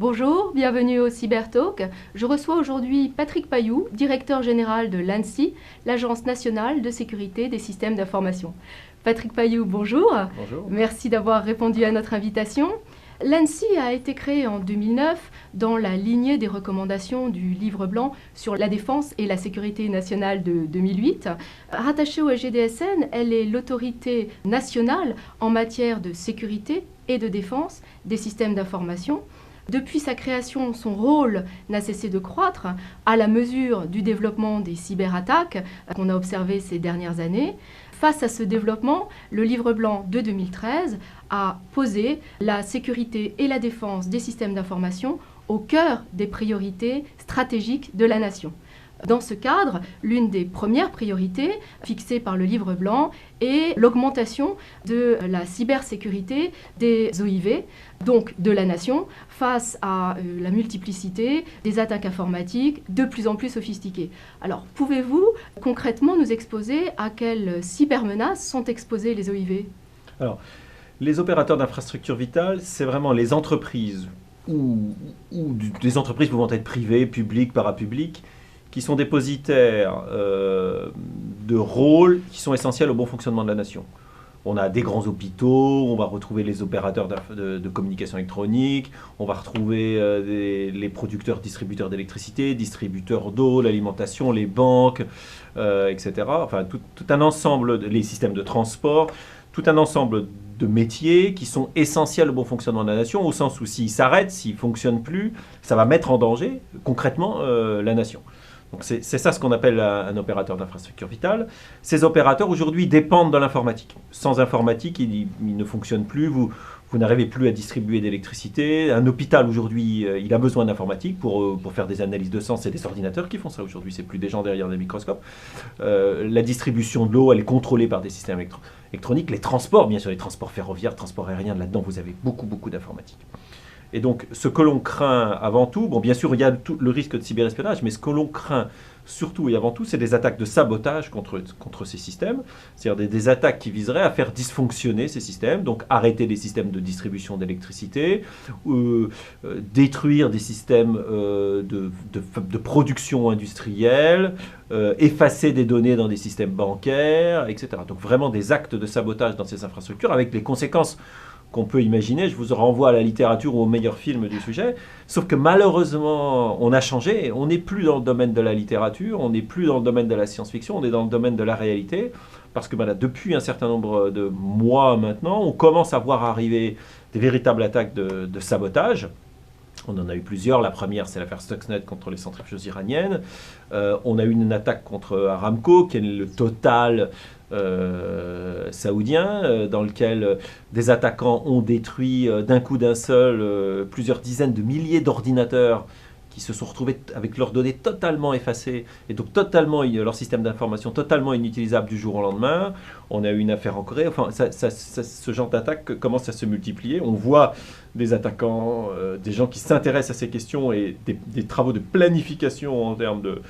Bonjour, bienvenue au Cybertalk. Je reçois aujourd'hui Patrick Payoux, directeur général de l'ANSSI, l'Agence nationale de sécurité des systèmes d'information. Patrick Payoux, bonjour. Bonjour. Merci d'avoir répondu à notre invitation. L'ANSSI a été créée en 2009 dans la lignée des recommandations du Livre blanc sur la défense et la sécurité nationale de 2008. Rattachée au SGDSN, elle est l'autorité nationale en matière de sécurité et de défense des systèmes d'information. Depuis sa création, son rôle n'a cessé de croître à la mesure du développement des cyberattaques qu'on a observé ces dernières années. Face à ce développement, le Livre blanc de 2013 a posé la sécurité et la défense des systèmes d'information au cœur des priorités stratégiques de la nation. Dans ce cadre, l'une des premières priorités fixées par le Livre blanc est l'augmentation de la cybersécurité des OIV, donc de la nation, face à la multiplicité des attaques informatiques de plus en plus sophistiquées. Alors, pouvez-vous concrètement nous exposer à quelles cybermenaces sont exposées les OIV ? Alors, les opérateurs d'infrastructures vitales, c'est vraiment les entreprises ou des entreprises pouvant être privées, publiques, parapubliques, qui sont dépositaires de rôles qui sont essentiels au bon fonctionnement de la nation. On a des grands hôpitaux, on va retrouver les opérateurs de communication électronique, on va retrouver les producteurs, distributeurs d'électricité, distributeurs d'eau, l'alimentation, les banques, etc. Enfin, tout un ensemble, les systèmes de transport, tout un ensemble de métiers qui sont essentiels au bon fonctionnement de la nation, au sens où s'ils s'arrêtent, s'ils ne fonctionnent plus, ça va mettre en danger concrètement la nation. Donc c'est ça ce qu'on appelle un opérateur d'infrastructure vitale. Ces opérateurs aujourd'hui dépendent de l'informatique. Sans informatique, ils ne fonctionnent plus, vous n'arrivez plus à distribuer d'électricité. Un hôpital aujourd'hui, il a besoin d'informatique pour faire des analyses de sang. C'est des ordinateurs qui font ça aujourd'hui, c'est plus des gens derrière des microscopes. La distribution de l'eau, elle est contrôlée par des systèmes électroniques. Les transports, bien sûr, les transports ferroviaires, transports aériens, là-dedans vous avez beaucoup d'informatique. Et donc, ce que l'on craint avant tout, bon, bien sûr, il y a le risque de cyberespionnage, mais ce que l'on craint surtout et avant tout, c'est des attaques de sabotage contre ces systèmes, c'est-à-dire des attaques qui viseraient à faire dysfonctionner ces systèmes, donc arrêter des systèmes de distribution d'électricité, détruire des systèmes de production industrielle, effacer des données dans des systèmes bancaires, etc. Donc, vraiment des actes de sabotage dans ces infrastructures avec les conséquences qu'on peut imaginer. Je vous renvoie à la littérature ou aux meilleurs films du sujet. Sauf que malheureusement, on a changé. On n'est plus dans le domaine de la littérature, on n'est plus dans le domaine de la science-fiction, on est dans le domaine de la réalité. Parce que depuis un certain nombre de mois maintenant, on commence à voir arriver des véritables attaques de sabotage. On en a eu plusieurs. La première, c'est l'affaire Stuxnet contre les centrifuges iraniennes. On a eu une attaque contre Aramco, qui est le Total saoudien, dans lequel des attaquants ont détruit d'un coup d'un seul plusieurs dizaines de milliers d'ordinateurs qui se sont retrouvés avec leurs données totalement effacées et donc leur système d'information totalement inutilisable du jour au lendemain. On a eu une affaire en Corée. Enfin, ce genre d'attaque commence à se multiplier. On voit des attaquants, des gens qui s'intéressent à ces questions et des travaux de planification en termes de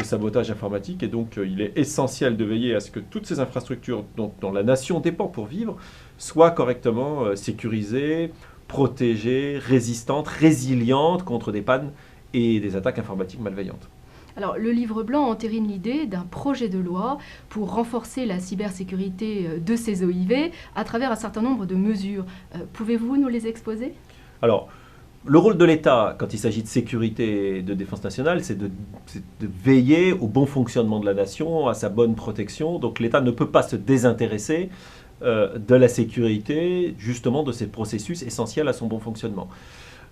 sabotage informatique. Et donc, il est essentiel de veiller à ce que toutes ces infrastructures dont la nation dépend pour vivre soient correctement sécurisées, protégées, résistantes, résilientes contre des pannes et des attaques informatiques malveillantes. Alors, le Livre blanc entérine l'idée d'un projet de loi pour renforcer la cybersécurité de ces OIV à travers un certain nombre de mesures. Pouvez-vous nous les exposer ? Alors, le rôle de l'État, quand il s'agit de sécurité et de défense nationale, c'est de veiller au bon fonctionnement de la nation, à sa bonne protection. Donc l'État ne peut pas se désintéresser de la sécurité, justement de ces processus essentiels à son bon fonctionnement.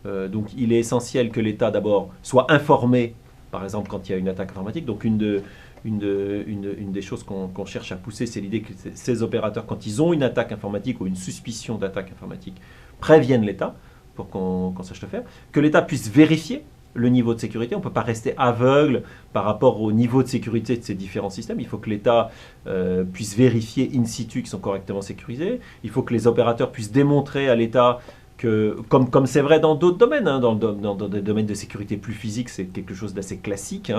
Donc il est essentiel que l'État d'abord soit informé, par exemple quand il y a une attaque informatique. Donc une des choses qu'on cherche à pousser, c'est l'idée que ces opérateurs, quand ils ont une attaque informatique ou une suspicion d'attaque informatique, préviennent l'État pour qu'on sache le faire, que l'État puisse vérifier le niveau de sécurité. On ne peut pas rester aveugle par rapport au niveau de sécurité de ces différents systèmes. Il faut que l'État puisse vérifier in situ qu'ils sont correctement sécurisés. Il faut que les opérateurs puissent démontrer à l'État que, comme c'est vrai dans d'autres domaines, dans des domaines de sécurité plus physique, c'est quelque chose d'assez classique.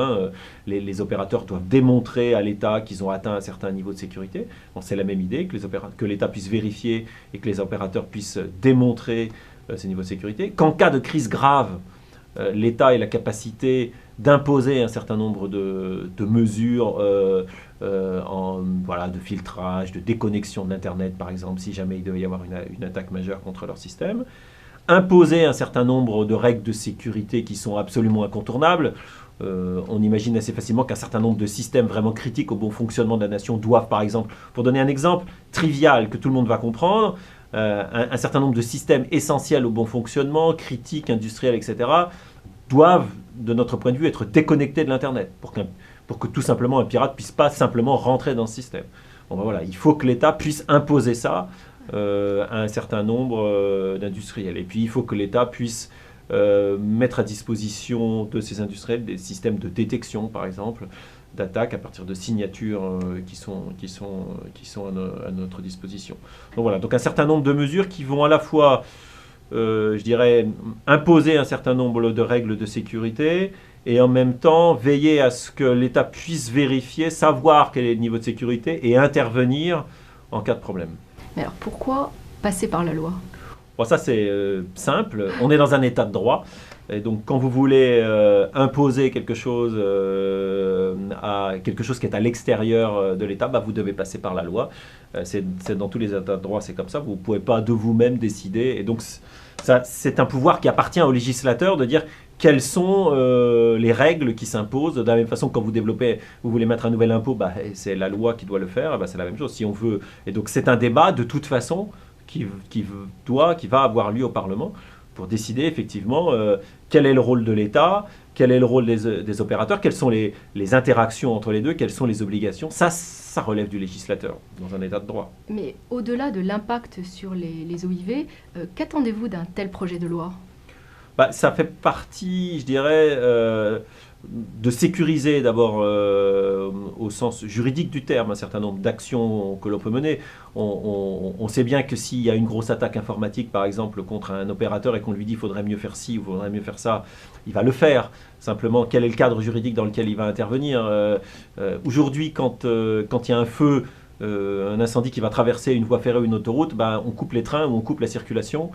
Les opérateurs doivent démontrer à l'État qu'ils ont atteint un certain niveau de sécurité. Bon, c'est la même idée, que l'État puisse vérifier et que les opérateurs puissent démontrer ces niveaux de sécurité, qu'en cas de crise grave, l'État ait la capacité d'imposer un certain nombre de mesures de filtrage, de déconnexion de l'Internet, par exemple, si jamais il devait y avoir une attaque majeure contre leur système. Imposer un certain nombre de règles de sécurité qui sont absolument incontournables. On imagine assez facilement qu'un certain nombre de systèmes vraiment critiques au bon fonctionnement de la nation doivent, par exemple, pour donner un exemple trivial que tout le monde va comprendre, un certain nombre de systèmes essentiels au bon fonctionnement, critiques, industriels, etc., doivent, de notre point de vue, être déconnectés de l'Internet pour que tout simplement un pirate ne puisse pas simplement rentrer dans ce système. Bon, ben voilà, il faut que l'État puisse imposer ça à un certain nombre d'industriels. Et puis il faut que l'État puisse mettre à disposition de ces industriels des systèmes de détection, par exemple, d'attaque à partir de signatures qui sont à notre disposition. Donc voilà, donc un certain nombre de mesures qui vont à la fois, je dirais, imposer un certain nombre de règles de sécurité et en même temps veiller à ce que l'État puisse vérifier, savoir quel est le niveau de sécurité et intervenir en cas de problème. Mais alors pourquoi passer par la loi ? Bon, ça c'est simple, on est dans un état de droit. Et donc, quand vous voulez imposer quelque chose qui est à l'extérieur de l'État, vous devez passer par la loi. C'est dans tous les états de droit, c'est comme ça. Vous ne pouvez pas de vous-même décider. Et donc, c'est un pouvoir qui appartient au législateur de dire quelles sont les règles qui s'imposent. De la même façon, quand vous voulez mettre un nouvel impôt, c'est la loi qui doit le faire. C'est la même chose. Si on veut. Et donc, c'est un débat de toute façon qui va avoir lieu au Parlement, pour décider effectivement quel est le rôle de l'État, quel est le rôle des opérateurs, quelles sont les interactions entre les deux, quelles sont les obligations. Ça relève du législateur dans un état de droit. Mais au-delà de l'impact sur les OIV, qu'attendez-vous d'un tel projet de loi ? Ça fait partie, je dirais, de sécuriser d'abord au sens juridique du terme un certain nombre d'actions que l'on peut mener. On sait bien que s'il y a une grosse attaque informatique, par exemple, contre un opérateur et qu'on lui dit qu'il faudrait mieux faire ci ou il faudrait mieux faire ça, il va le faire. Simplement, quel est le cadre juridique dans lequel il va intervenir ? Aujourd'hui, quand il y a un feu, un incendie qui va traverser une voie ferrée ou une autoroute, on coupe les trains ou on coupe la circulation.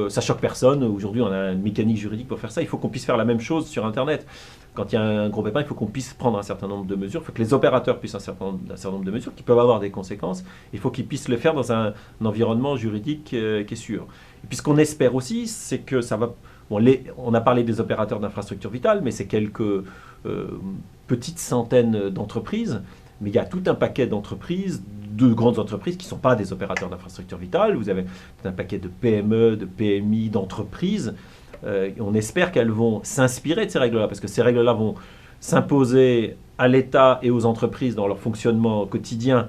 Ça choque personne. Aujourd'hui, on a une mécanique juridique pour faire ça. Il faut qu'on puisse faire la même chose sur Internet. Quand il y a un gros pépin, il faut qu'on puisse prendre un certain nombre de mesures. Il faut que les opérateurs puissent un certain nombre de mesures qui peuvent avoir des conséquences. Il faut qu'ils puissent le faire dans un environnement juridique qui est sûr. Et puis ce qu'on espère aussi, c'est que ça va... on a parlé des opérateurs d'infrastructures vitales, mais c'est quelques petites centaines d'entreprises. Mais il y a tout un paquet d'entreprises, de grandes entreprises qui ne sont pas des opérateurs d'infrastructures vitales. Vous avez tout un paquet de PME, de PMI, d'entreprises. On espère qu'elles vont s'inspirer de ces règles-là, parce que ces règles-là vont s'imposer à l'État et aux entreprises dans leur fonctionnement quotidien,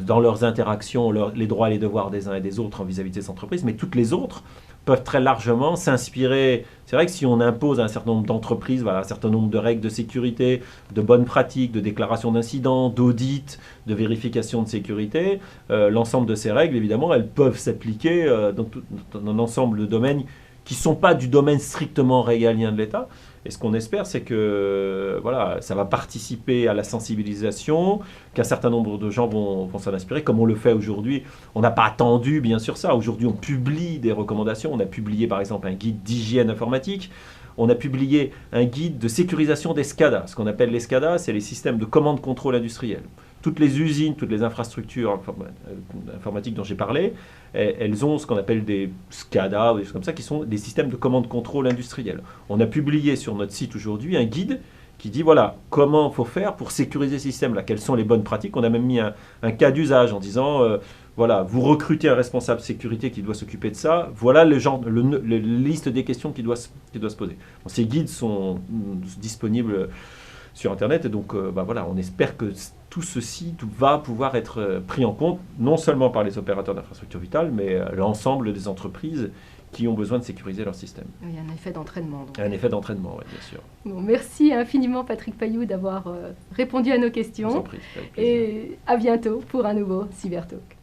dans leurs interactions, les droits et les devoirs des uns et des autres vis-à-vis de ces entreprises, mais toutes les autres peuvent très largement s'inspirer. C'est vrai que si on impose à un certain nombre d'entreprises, un certain nombre de règles de sécurité, de bonnes pratiques, de déclaration d'incidents, d'audits, de vérification de sécurité, l'ensemble de ces règles, évidemment, elles peuvent s'appliquer dans un ensemble de domaines qui ne sont pas du domaine strictement régalien de l'État. Et ce qu'on espère, c'est que ça va participer à la sensibilisation, qu'un certain nombre de gens vont s'en inspirer, comme on le fait aujourd'hui. On n'a pas attendu, bien sûr, ça. Aujourd'hui, on publie des recommandations. On a publié, par exemple, un guide d'hygiène informatique. On a publié un guide de sécurisation des SCADA. Ce qu'on appelle les SCADA, c'est les systèmes de commande-contrôle industriel. Toutes les usines, toutes les infrastructures informatiques dont j'ai parlé, elles ont ce qu'on appelle des SCADA ou des choses comme ça, qui sont des systèmes de commande-contrôle industriel. On a publié sur notre site aujourd'hui un guide qui dit comment il faut faire pour sécuriser ces systèmes-là, quelles sont les bonnes pratiques. On a même mis un cas d'usage en disant vous recrutez un responsable sécurité qui doit s'occuper de ça, voilà la liste des questions qui doit se poser. Ces guides sont disponibles sur Internet et donc on espère que tout ceci va pouvoir être pris en compte non seulement par les opérateurs d'infrastructures vitales, mais l'ensemble des entreprises qui ont besoin de sécuriser leur système. Il y a un effet d'entraînement. Un effet d'entraînement, oui, bien sûr. Bon, merci infiniment Patrick Pailloux d'avoir répondu à nos questions. Je vous en prie, avec plaisir. Et à bientôt pour un nouveau Cybertalk.